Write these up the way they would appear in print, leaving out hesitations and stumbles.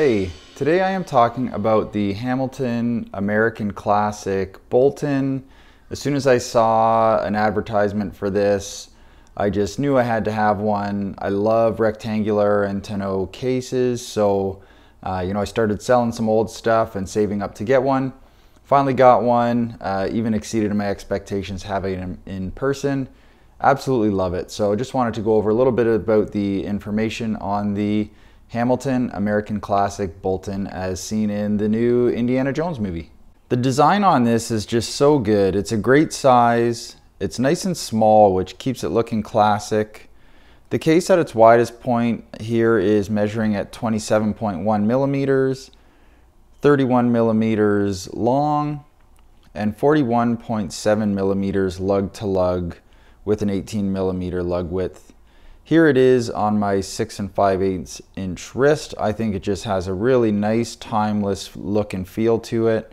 Hey, today I am talking about the Hamilton American Classic Boulton. As soon as I saw an advertisement for this, I just knew I had to have one. I love rectangular and tonneau cases, so I started selling some old stuff and saving up to get one. Finally got one, even exceeded my expectations having it in person. Absolutely love it. So I just wanted to go over a little bit about the information on the Hamilton American Classic Boulton as seen in the new Indiana Jones movie. The design on this is just so good. It's a great size. It's nice and small, which keeps it looking classic. The case at its widest point here is measuring at 27.1 millimeters, 31 millimeters long, and 41.7 millimeters lug to lug with an 18 millimeter lug width. Here it is on my 6 5/8 inch wrist. I think it just has a really nice, timeless look and feel to it.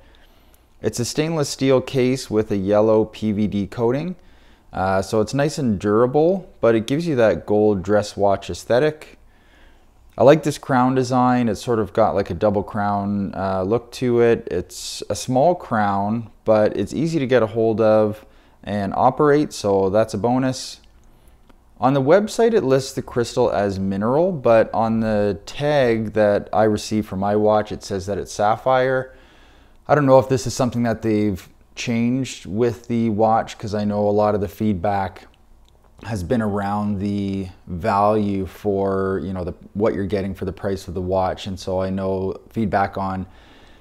It's a stainless steel case with a yellow PVD coating. So it's nice and durable, but it gives you that gold dress watch aesthetic. I like this crown design. It's sort of got like a double crown look to it. It's a small crown, but it's easy to get a hold of and operate, so that's a bonus. On the website, it lists the crystal as mineral, but on the tag that I received for my watch, it says that it's sapphire. I don't know if this is something that they've changed with the watch, because I know a lot of the feedback has been around the value for, what you're getting for the price of the watch. And so I know feedback on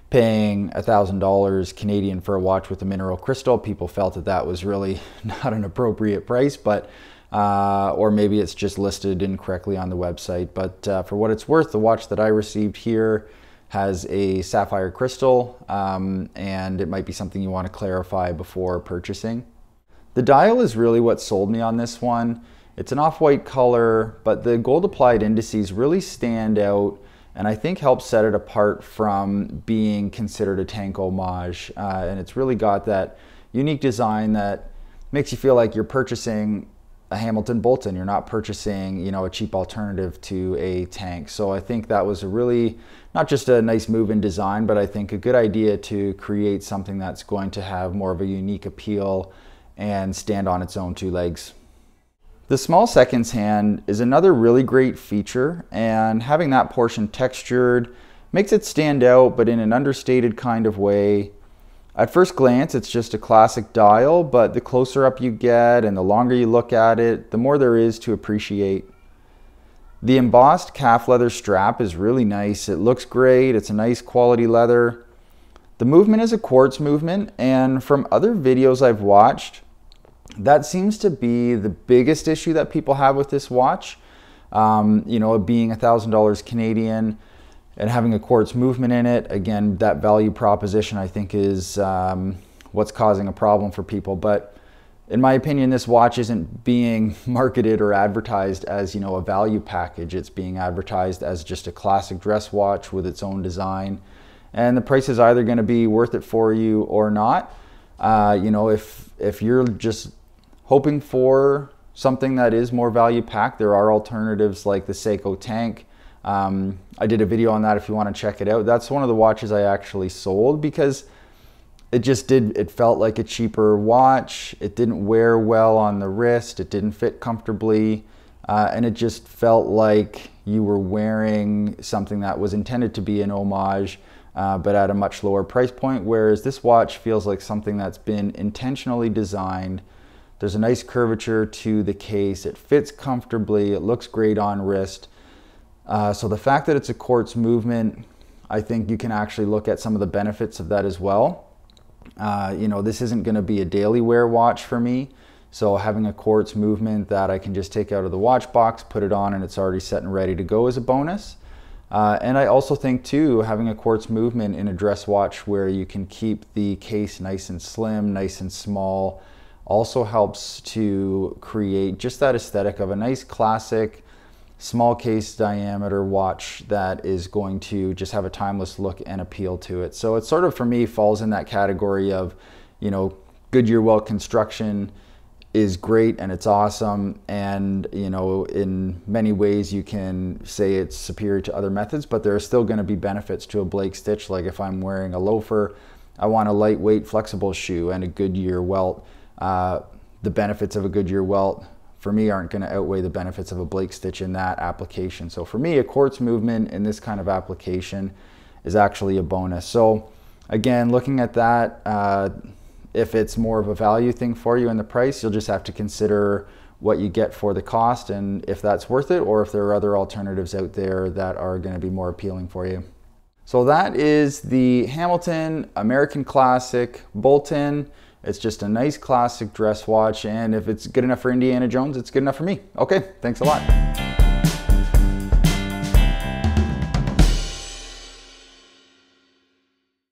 paying $1,000 Canadian for a watch with a mineral crystal, people felt that that was really not an appropriate price, but or maybe it's just listed incorrectly on the website. But for what it's worth, the watch that I received here has a sapphire crystal, and it might be something you want to clarify before purchasing. The dial is really what sold me on this one. It's an off-white color, but the gold applied indices really stand out and I think help set it apart from being considered a tank homage. And it's really got that unique design that makes you feel like you're purchasing a Hamilton Boulton. You're not purchasing, a cheap alternative to a tank. So I think that was a really, not just a nice move in design, but I think a good idea to create something that's going to have more of a unique appeal and stand on its own two legs. The small seconds hand is another really great feature, and having that portion textured makes it stand out, but in an understated kind of way. At first glance, it's just a classic dial, but the closer up you get and the longer you look at it, the more there is to appreciate. The embossed calf leather strap is really nice. It looks great. It's a nice quality leather. The movement is a quartz movement, and from other videos I've watched, that seems to be the biggest issue that people have with this watch. It being $1,000 Canadian, and having a quartz movement in it, again, that value proposition I think is what's causing a problem for people. But in my opinion, this watch isn't being marketed or advertised as, a value package. It's being advertised as just a classic dress watch with its own design. And the price is either going to be worth it for you or not. If you're just hoping for something that is more value packed, there are alternatives like the Seiko tank. I did a video on that if you want to check it out. That's one of the watches I actually sold because it felt like a cheaper watch. It didn't wear well on the wrist. It didn't fit comfortably. And it just felt like you were wearing something that was intended to be an homage, but at a much lower price point. Whereas this watch feels like something that's been intentionally designed. There's a nice curvature to the case. It fits comfortably. It looks great on wrist. So the fact that it's a quartz movement, I think you can actually look at some of the benefits of that as well. This isn't going to be a daily wear watch for me. So having a quartz movement that I can just take out of the watch box, put it on, and it's already set and ready to go is a bonus. And I also think too, having a quartz movement in a dress watch where you can keep the case nice and slim, nice and small, also helps to create just that aesthetic of a nice classic small case diameter watch that is going to just have a timeless look and appeal to it. So it sort of, for me, falls in that category of, Goodyear well construction is great and it's awesome, and you know, in many ways you can say it's superior to other methods, but there are still going to be benefits to a Blake stitch. Like if I'm wearing a loafer, I want a lightweight flexible shoe and a Goodyear welt. The benefits of a Goodyear welt for me aren't going to outweigh the benefits of a Blake stitch in that application. So for me, a Quartz Movement in this kind of application is actually a bonus. So again, looking at that, if it's more of a value thing for you in the price, you'll just have to consider what you get for the cost and if that's worth it, or if there are other alternatives out there that are going to be more appealing for you. So that is the Hamilton American Classic Boulton. It's just a nice classic dress watch, and if it's good enough for Indiana Jones, it's good enough for me. Okay, thanks a lot.